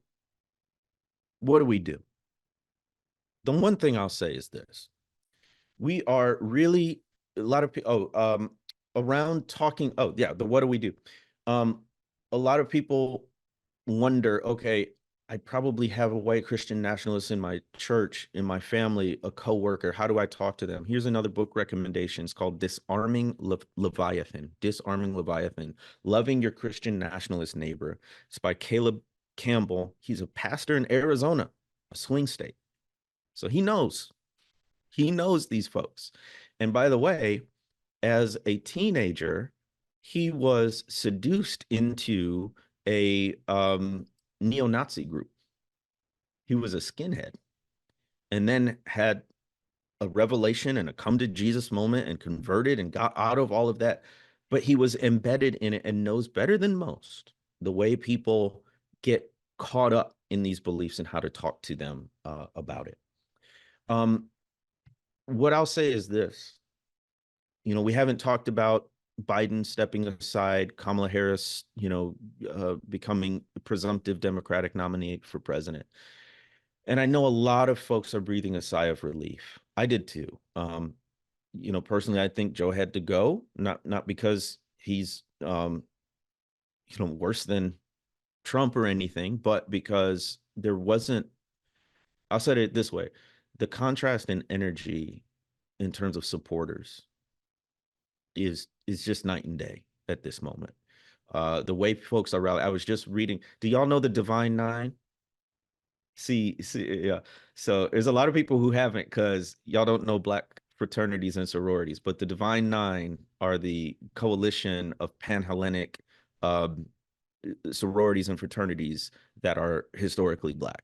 what do we do? The one thing I'll say is this. We are really, a lot of people, around talking, what do we do? A lot of people wonder, okay, I probably have a white Christian nationalist in my church, in my family, a coworker. How do I talk to them? Here's another book recommendation. It's called Disarming Leviathan, Disarming Leviathan, Loving Your Christian Nationalist Neighbor. It's by Caleb Campbell. He's a pastor in Arizona, a swing state. So he knows these folks. And by the way, as a teenager, he was seduced into a neo-Nazi group. He was a skinhead and then had a revelation and a come to Jesus moment and converted and got out of all of that. But he was embedded in it and knows better than most the way people get caught up in these beliefs and how to talk to them about it. What I'll say is this. We haven't talked about Biden stepping aside, Kamala Harris, becoming the presumptive Democratic nominee for president. And I know a lot of folks are breathing a sigh of relief. I did too. Personally, I think Joe had to go, not because he's, worse than Trump or anything, but because there wasn't, I'll say it this way, the contrast in energy in terms of supporters is just night and day at this moment. The way folks are rallying. I was just reading. Do y'all know the Divine Nine? See, yeah. So there's a lot of people who haven't because y'all don't know Black fraternities and sororities, but the Divine Nine are the coalition of Pan-Hellenic sororities and fraternities that are historically Black.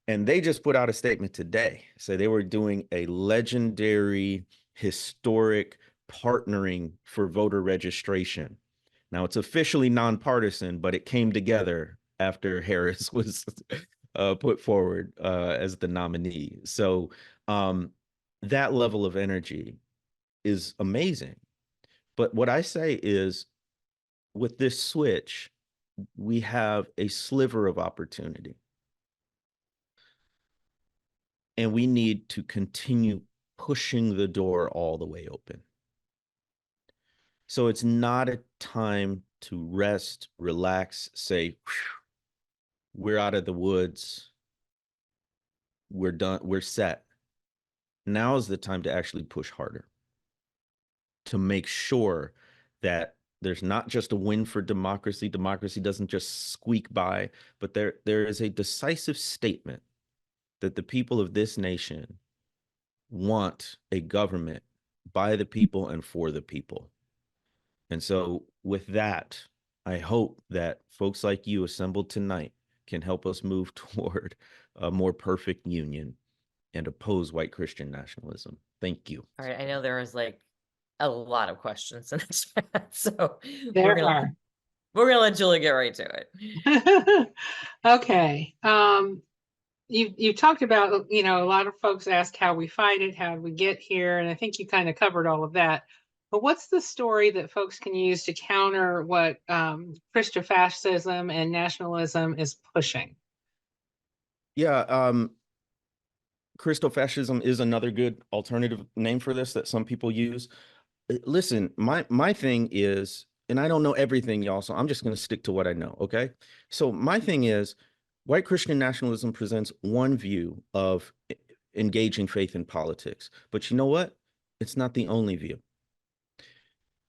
And they just put out a statement today. So they were doing a legendary, historic partnering for voter registration. Now it's officially nonpartisan, but it came together after Harris was put forward as the nominee. So that level of energy is amazing. But what I say is, with this switch, we have a sliver of opportunity. And we need to continue pushing the door all the way open. So it's not a time to rest, relax, say, we're out of the woods. We're done. We're set. Now is the time to actually push harder, to make sure that there's not just a win for democracy. Democracy doesn't just squeak by, but there is a decisive statement that the people of this nation want a government by the people and for the people. And so with that, I hope that folks like you assembled tonight can help us move toward a more perfect union and oppose white Christian nationalism. Thank you. All right, I know there was like a lot of questions in the chat, so There are. we're gonna let Julie get right to it. Okay. You talked about, a lot of folks ask how we fight it, how did we get here, and I think you kind of covered all of that. But what's the story that folks can use to counter what Christian fascism and nationalism is pushing? Yeah, Christofascism is another good alternative name for this that some people use. Listen, my thing is, and I don't know everything, y'all, so I'm just going to stick to what I know, okay? So my thing is, white Christian nationalism presents one view of engaging faith in politics. But you know what? It's not the only view.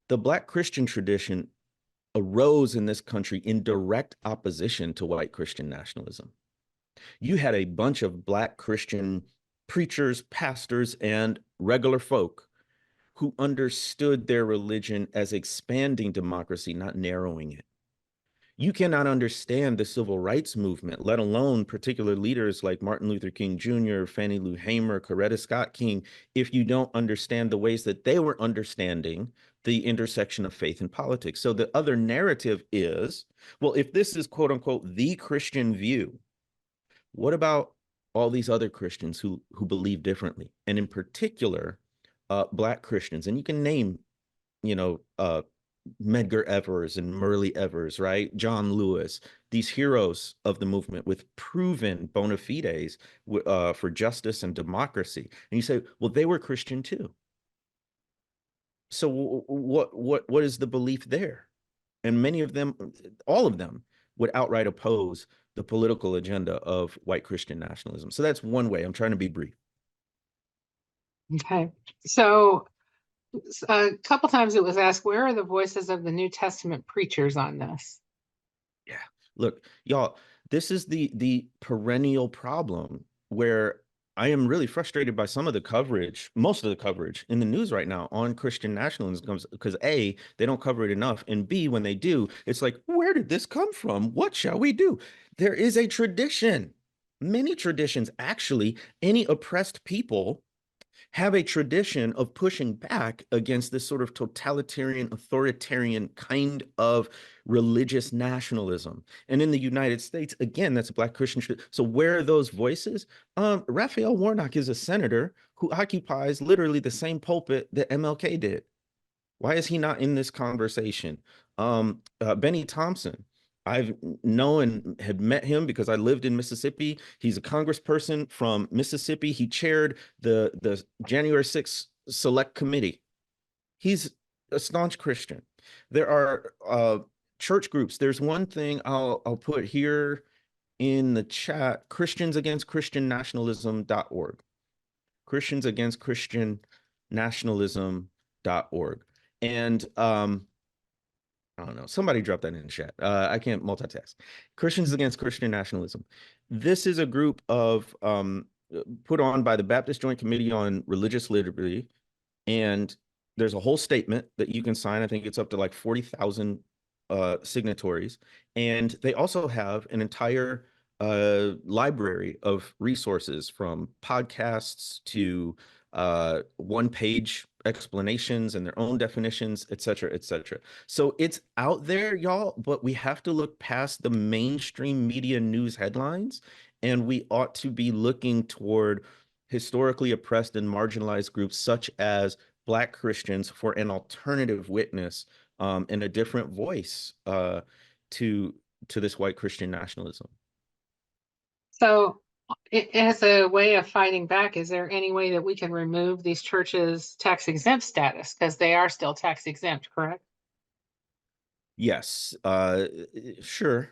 The Black Christian tradition arose in this country in direct opposition to white Christian nationalism. You had a bunch of Black Christian preachers, pastors, and regular folk who understood their religion as expanding democracy, not narrowing it. You cannot understand the civil rights movement, let alone particular leaders like Martin Luther King Jr., Fannie Lou Hamer, Coretta Scott King, if you don't understand the ways that they were understanding the intersection of faith and politics. So the other narrative is, well, if this is quote unquote the Christian view, what about all these other Christians who believe differently? And in particular, Black Christians. And you can name, you know, Medgar Evers and Murray Evers, right? John Lewis, these heroes of the movement with proven bona fides for justice and democracy. And you say, well, they were Christian too. So what is the belief there? And many of them, all of them, would outright oppose the political agenda of white Christian nationalism. So that's one way. I'm trying to be brief. Okay. So a couple times it was asked, where are the voices of the New Testament preachers on this? Yeah. Look, y'all, this is the perennial problem where I am really frustrated by some of the coverage, most of the coverage in the news right now on Christian nationalism, because A, they don't cover it enough, and B, when they do, it's like, where did this come from? What shall we do? There is a tradition, many traditions, actually. Any oppressed people have a tradition of pushing back against this sort of totalitarian, authoritarian kind of religious nationalism. And in the United States, again, that's a Black Christian. So where are those voices? Raphael Warnock is a senator who occupies literally the same pulpit that MLK did. Why is he not in this conversation? Benny Thompson, I've known and had met him because I lived in Mississippi. He's a congressperson from Mississippi. He chaired the January 6th Select Committee. He's a staunch Christian. There are church groups. There's one thing I'll put here in the chat: Christians Against Christian Nationalism.org. Christians Against Christian Nationalism.org. And I don't know. Somebody drop that in the chat. I can't multitask. Christians Against Christian Nationalism. This is a group of put on by the Baptist Joint Committee on Religious Liberty, and there's a whole statement that you can sign. I think it's up to like 40,000 signatories, and they also have an entire library of resources, from podcasts to one-page explanations and their own definitions, et cetera, et cetera. So it's out there, y'all, but we have to look past the mainstream media news headlines, and we ought to be looking toward historically oppressed and marginalized groups such as Black Christians for an alternative witness and a different voice to this white Christian nationalism. So as a way of fighting back, is there any way that we can remove these churches' tax exempt status? Because they are still tax exempt, correct? Yes, sure.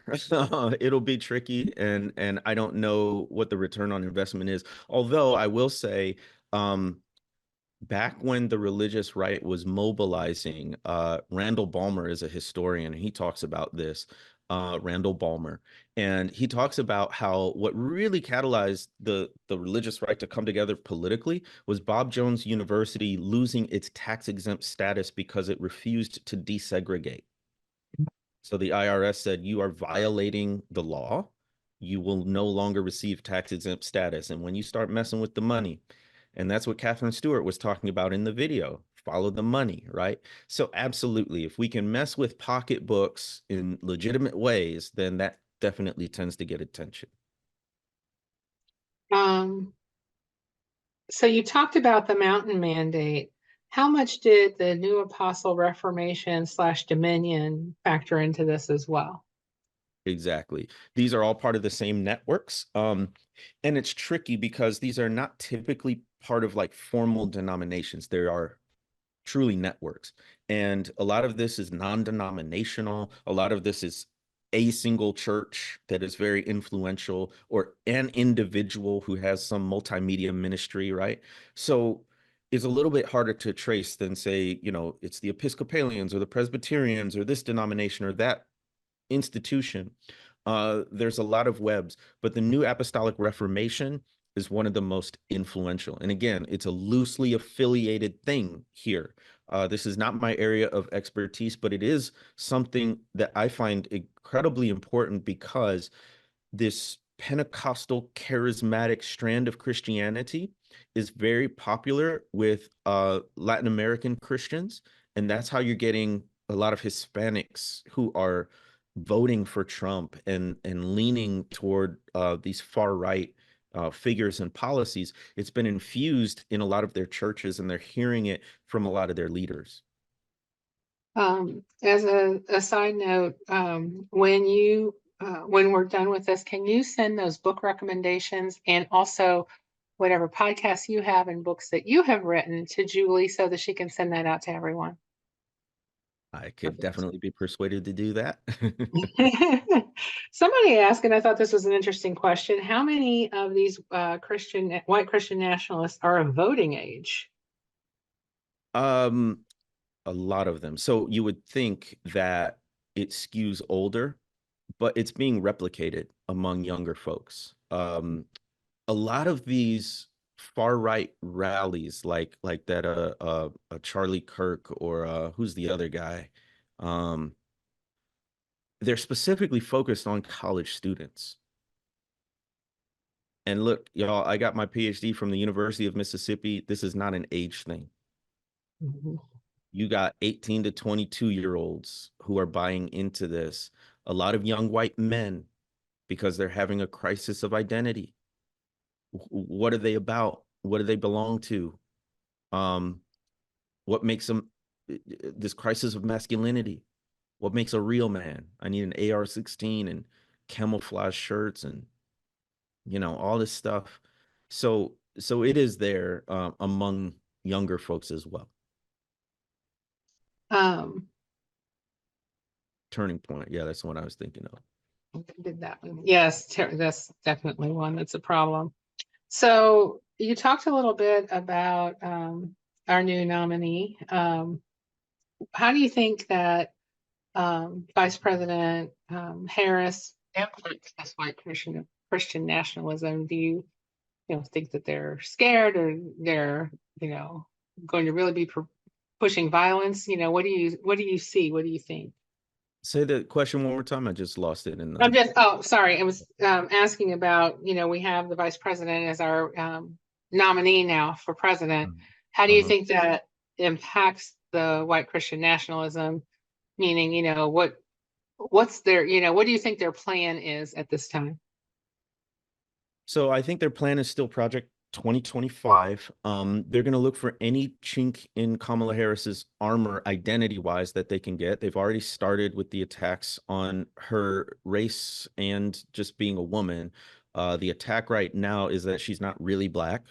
It'll be tricky, and I don't know what the return on investment is. Although I will say, back when the religious right was mobilizing, Randall Balmer is a historian, and he talks about this, Randall Balmer, and he talks about how what really catalyzed the religious right to come together politically was Bob Jones University losing its tax-exempt status because it refused to desegregate. So the IRS said, you are violating the law. You will no longer receive tax-exempt status. And when you start messing with the money, and that's what Katherine Stewart was talking about in the video, follow the money, right? So absolutely, if we can mess with pocketbooks in legitimate ways, then that definitely tends to get attention. So you talked about the mountain mandate. How much did the New Apostle Reformation / Dominion factor into this as well? Exactly. These are all part of the same networks. And it's tricky because these are not typically part of like formal denominations. There are truly networks. And a lot of this is non-denominational. A lot of this is a single church that is very influential, or an individual who has some multimedia ministry, right? So it's a little bit harder to trace than, say, you know, it's the Episcopalians or the Presbyterians or this denomination or that institution. There's a lot of webs, but the New Apostolic Reformation is one of the most influential. And again, it's a loosely affiliated thing here. This is not my area of expertise, but it is something that I find incredibly important because this Pentecostal charismatic strand of Christianity is very popular with Latin American Christians. And that's how you're getting a lot of Hispanics who are voting for Trump and leaning toward these far right figures and policies. It's been infused in a lot of their churches, and they're hearing it from a lot of their leaders. As a side note, when we're done with this, can you send those book recommendations and also whatever podcasts you have and books that you have written to Julie so that she can send that out to everyone? I could definitely be persuaded to do that. Somebody asked, and I thought this was an interesting question, how many of these white Christian nationalists are of voting age? A lot of them. So you would think that it skews older, but it's being replicated among younger folks. A lot of these far right rallies, like that Charlie Kirk or who's the other guy, they're specifically focused on college students. And look, y'all, I got my PhD from the University of Mississippi. This is not an age thing. Mm-hmm. You got 18 to 22-year-olds who are buying into this. A lot of young white men, because they're having a crisis of identity. What are they about? What do they belong to? What makes them this crisis of masculinity? What makes a real man? I need an AR-16 and camouflage shirts and all this stuff. So it is there among younger folks as well. Turning Point. Yeah, that's the one I was thinking of. Did that one. Yes, that's definitely one that's a problem. So you talked a little bit about our new nominee. How do you think that Vice President Harris implements this white Christian nationalism? Do you think that they're scared, or they're going to really be pushing violence? What do you see? What do you think? Say the question one more time. I just lost it in the... sorry. I was asking about, we have the vice president as our nominee now for president. How do you think that impacts the white Christian nationalism? Meaning, what's their, what do you think their plan is at this time? So I think their plan is still Project 2025. They're going to look for any chink in Kamala Harris's armor identity-wise that they can get. They've already started with the attacks on her race and just being a woman. The attack right now is that she's not really Black,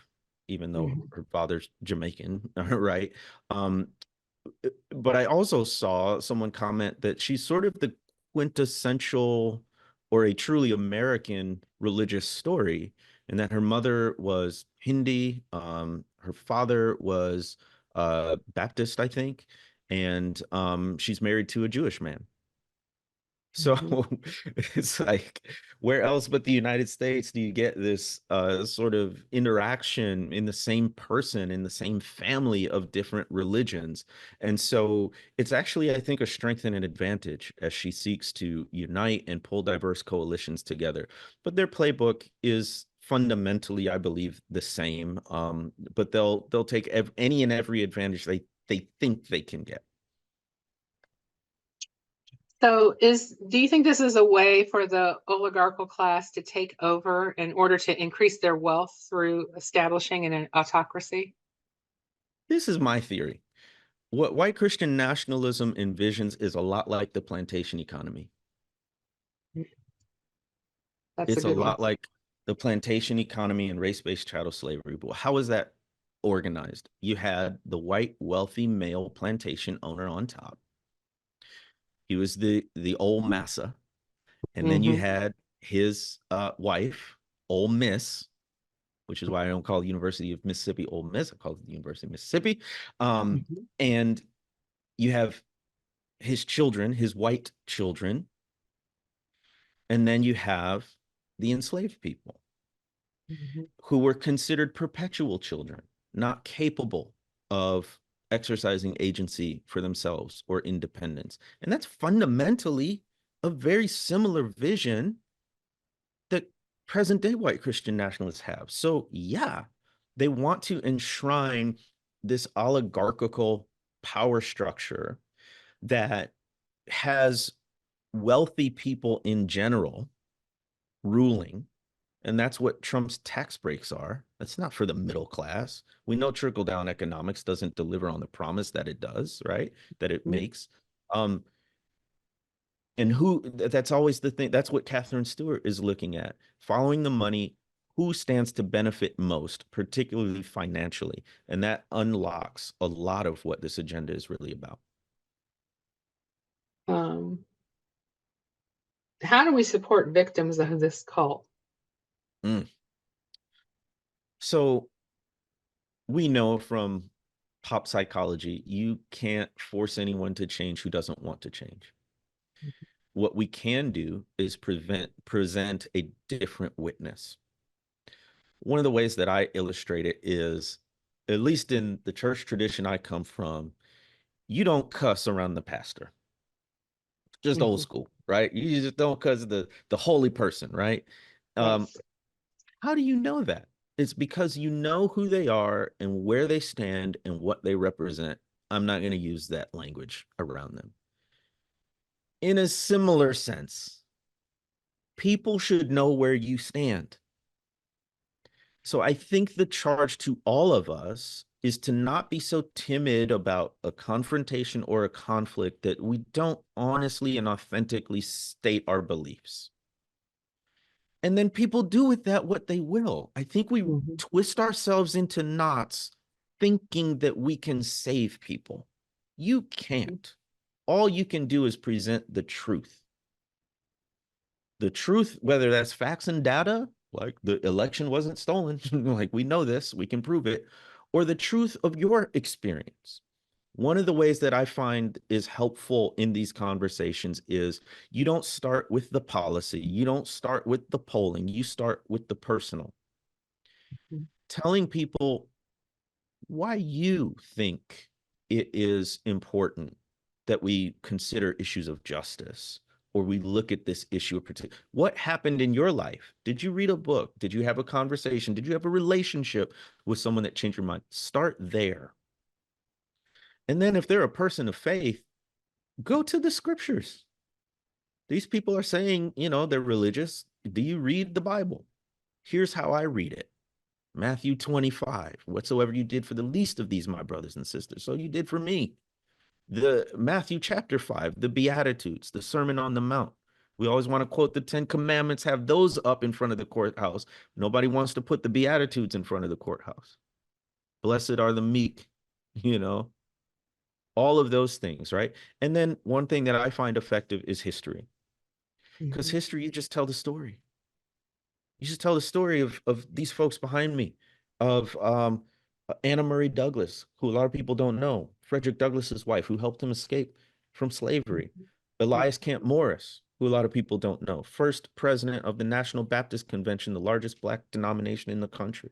even though her father's Jamaican, right? But I also saw someone comment that she's sort of the quintessential or a truly American religious story, and that her mother was Hindi, her father was Baptist, I think, and she's married to a Jewish man. So it's like, where else but the United States do you get this sort of interaction in the same person, in the same family of different religions? And so it's actually, I think, a strength and an advantage as she seeks to unite and pull diverse coalitions together. But their playbook is fundamentally, I believe, the same. But they'll take any and every advantage they think they can get. So do you think this is a way for the oligarchical class to take over in order to increase their wealth through establishing an autocracy? This is my theory. What white Christian nationalism envisions is a lot like the plantation economy. It's a lot like the plantation economy and race-based chattel slavery. But how is that organized? You had the white, wealthy male plantation owner on top. He was the old massa. And then you had his wife, Ole Miss, which is why I don't call the University of Mississippi Ole Miss. I call it the University of Mississippi. And you have his children, his white children. And then you have the enslaved people. Mhm. who were considered perpetual children, not capable of exercising agency for themselves or independence. And that's fundamentally a very similar vision that present day white Christian nationalists have. So, yeah, they want to enshrine this oligarchical power structure that has wealthy people in general ruling. And that's what Trump's tax breaks are. That's not for the middle class. We know trickle down economics doesn't deliver on the promise that it does, right? That it makes. And that's always the thing. That's what Katherine Stewart is looking at. Following the money, who stands to benefit most, particularly financially. And that unlocks a lot of what this agenda is really about. How do we support victims of this cult? So we know from pop psychology, you can't force anyone to change who doesn't want to change. What we can do is present a different witness. One of the ways that I illustrate it is, at least in the church tradition I come from, you don't cuss around the pastor. Just old school, right? You just don't cuss the holy person, right? Yes. How do you know that? It's because you know who they are and where they stand and what they represent. I'm not going to use that language around them. In a similar sense, people should know where you stand. So I think the charge to all of us is to not be so timid about a confrontation or a conflict that we don't honestly and authentically state our beliefs. And then people do with that what they will. I think we twist ourselves into knots thinking that we can save people. You can't. All you can do is present the truth. The truth, whether that's facts and data, like the election wasn't stolen, like we know this, we can prove it, or the truth of your experience. One of the ways that I find is helpful in these conversations is you don't start with the policy, you don't start with the polling, you start with the personal. Telling people why you think it is important that we consider issues of justice or we look at this issue of particular. What happened in your life? Did you read a book? Did you have a conversation? Did you have a relationship with someone that changed your mind? Start there. And then if they're a person of faith, go to the scriptures. These people are saying, they're religious. Do you read the Bible? Here's how I read it. Matthew 25, whatsoever you did for the least of these, my brothers and sisters, so you did for me. The Matthew chapter 5, the Beatitudes, the Sermon on the Mount. We always want to quote the 10 Commandments, have those up in front of the courthouse. Nobody wants to put the Beatitudes in front of the courthouse. Blessed are the meek, all of those things, right? And then one thing that I find effective is history. Because history, you just tell the story. You just tell the story of these folks behind me, of Anna Murray Douglas, who a lot of people don't know, Frederick Douglass's wife, who helped him escape from slavery, Elias Camp Morris, who a lot of people don't know, first president of the National Baptist Convention, the largest Black denomination in the country,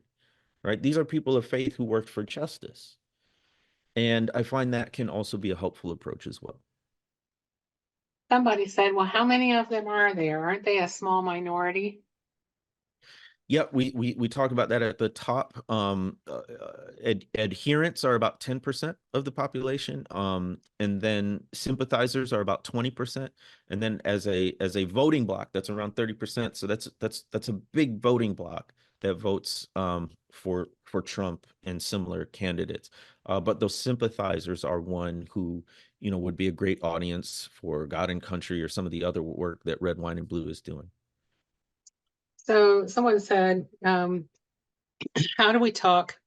right? These are people of faith who worked for justice. And I find that can also be a helpful approach as well. Somebody said, well, how many of them are there? Aren't they a small minority? Yep, we talk about that at the top. Adherents are about 10% of the population, and then sympathizers are about 20%, and then as a voting block, that's around 30%. So that's a big voting block that votes for Trump and similar candidates. But those sympathizers are one who would be a great audience for God and Country or some of the other work that Red, Wine, and Blue is doing. So someone said, how do we talk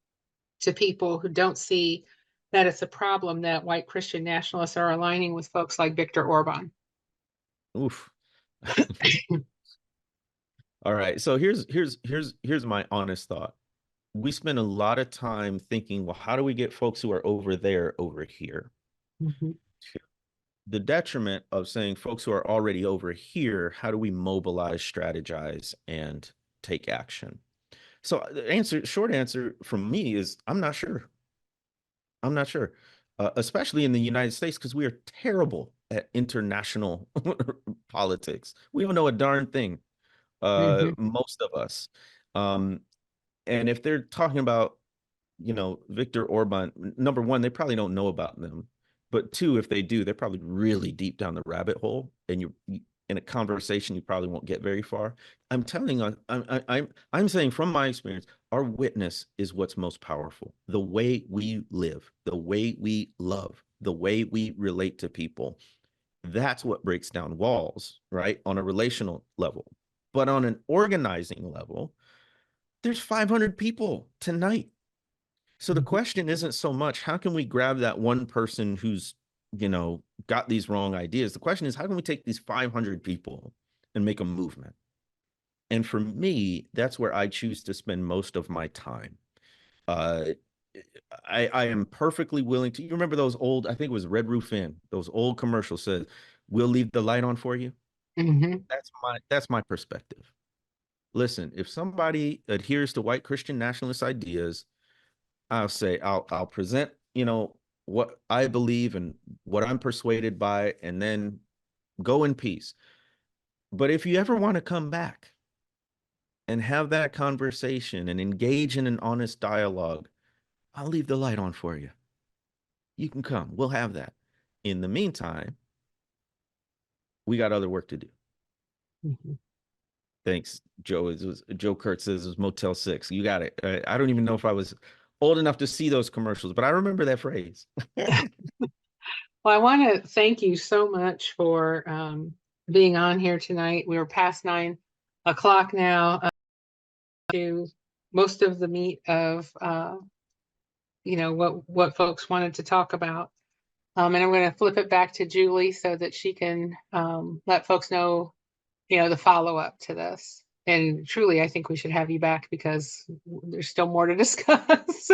to people who don't see that it's a problem that white Christian nationalists are aligning with folks like Viktor Orban? Oof. All right. So here's my honest thought. We spend a lot of time thinking, well, how do we get folks who are over there over here? The detriment of saying folks who are already over here, how do we mobilize, strategize, and take action? So the short answer from me is I'm not sure. I'm not sure, especially in the United States, because we are terrible at international politics. We don't know a darn thing, Mhm. most of us. Um, and if they're talking about, Viktor Orban, number one, they probably don't know about them. But two, if they do, they're probably really deep down the rabbit hole, and in a conversation you probably won't get very far. I'm telling you, I'm saying from my experience, our witness is what's most powerful. The way we live, the way we love, the way we relate to people. That's what breaks down walls, right? On a relational level. But on an organizing level, there's 500 people tonight. So the Mhm. question isn't so much how can we grab that one person who's, got these wrong ideas? The question is how can we take these 500 people and make a movement? And for me, that's where I choose to spend most of my time. Uh, I am perfectly willing to. You remember those old, I think it was Red Roof Inn, those old commercials said, "We'll leave the light on for you." Mhm. That's my perspective. Listen, if somebody adheres to white Christian nationalist ideas, I'll present, what I believe and what I'm persuaded by, and then go in peace. But if you ever want to come back and have that conversation and engage in an honest dialogue, I'll leave the light on for you. You can come. We'll have that. In the meantime, we got other work to do. Mhm. Thanks, Joe. Joe Kurt says it was Motel 6. You got it. I don't even know if I was old enough to see those commercials, but I remember that phrase. Well, I want to thank you so much for being on here tonight. We were past 9 o'clock now. To most of the meat of what folks wanted to talk about. And I'm going to flip it back to Julie so that she can let folks know, the follow up to this. And truly, I think we should have you back because there's still more to discuss.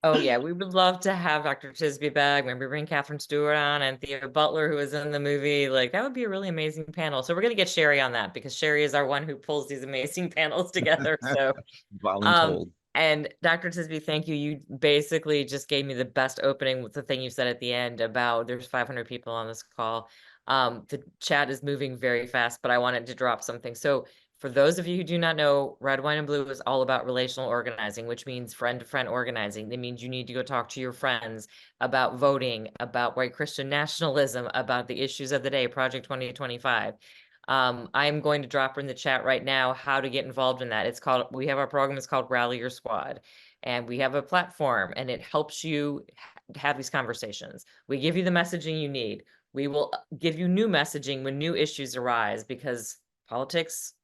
Oh yeah, we would love to have Dr. Tisby back. Maybe bring Katherine Stewart on and Theo Butler, who was in the movie. Like that would be a really amazing panel. So we're gonna get Sherry on that because Sherry is our one who pulls these amazing panels together. So Voluntold. and Dr. Tisby, thank you. You basically just gave me the best opening with the thing you said at the end about there's 500 people on this call. The chat is moving very fast, but I wanted to drop something. So for those of you who do not know, Red, Wine, and Blue is all about relational organizing, which means friend-to-friend organizing. It means you need to go talk to your friends about voting, about white Christian nationalism, about the issues of the day, Project 2025. I'm going to drop in the chat right now how to get involved in that. We have our program, it's called Rally Your Squad. And we have a platform and it helps you have these conversations. We give you the messaging you need. We will give you new messaging when new issues arise because politics,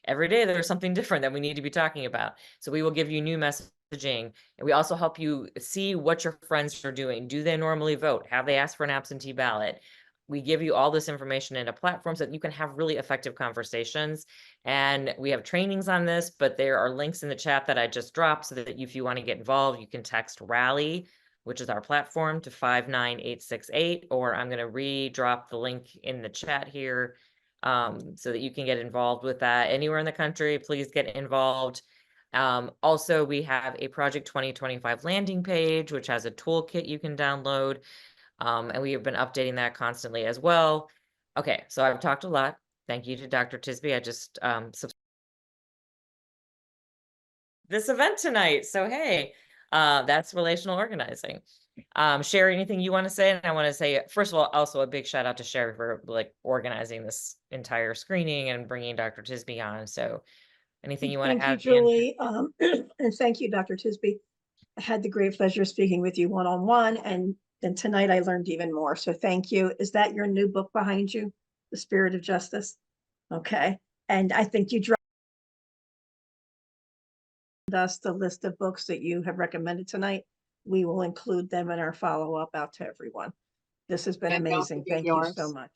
every day there's something different that we need to be talking about. So we will give you new messaging. And we also help you see what your friends are doing. Do they normally vote? Have they asked for an absentee ballot? We give you all this information in a platform so that you can have really effective conversations. And we have trainings on this, but there are links in the chat that I just dropped so that if you want to get involved, you can text Rally, which is our platform, to 59868, or I'm going to re-drop the link in the chat here so that you can get involved with that. Anywhere in the country, please get involved. Also, we have a Project 2025 landing page, which has a toolkit you can download. And we have been updating that constantly as well. Okay, so I've talked a lot. Thank you to Dr. Tisby. I just this event tonight. So hey, that's relational organizing. Sherry, anything you want to say? And I want to say, first of all, also a big shout out to Sherry for like organizing this entire screening and bringing Dr. Tisby on. So anything you want to add? Thank you, Julie. And thank you, Dr. Tisby. I had the great pleasure of speaking with you one-on-one, and then tonight I learned even more. So thank you. Is that your new book behind you, The Spirit of Justice? Okay. And I think you dropped us the list of books that you have recommended tonight. We will include them in our follow-up out to everyone. This has been And don't amazing. forget Thank you yours. so much.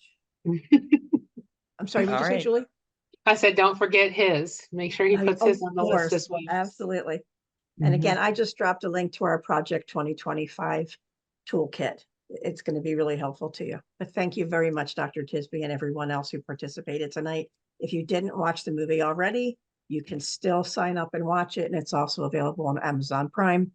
I'm sorry, what did you say, All right. Julie? I said, don't forget his. Make sure he puts his on the list as well. Absolutely. And again, I just dropped a link to our Project 2025 toolkit. It's going to be really helpful to you. But thank you very much, Dr. Tisby, and everyone else who participated tonight. If you didn't watch the movie already, You can still sign up and watch it, and it's also available on Amazon Prime.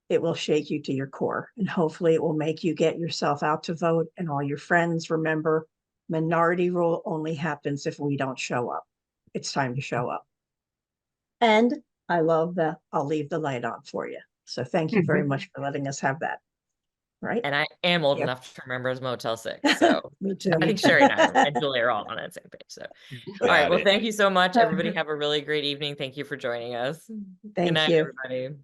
It will shake you to your core, and hopefully it will make you get yourself out to vote, and all your friends. Remember, minority rule only happens if we don't show up. It's time to show up. And I love that I'll leave the light on for you. So thank you very much for letting us have that. Right. And I am old Yep. enough to remember as Motel 6. So Me too. I think Sherry and I and Julie are all on that same page. So all right. Well, thank you so much. Everybody have a really great evening. Thank you for joining us. Thank Good night, you. everybody.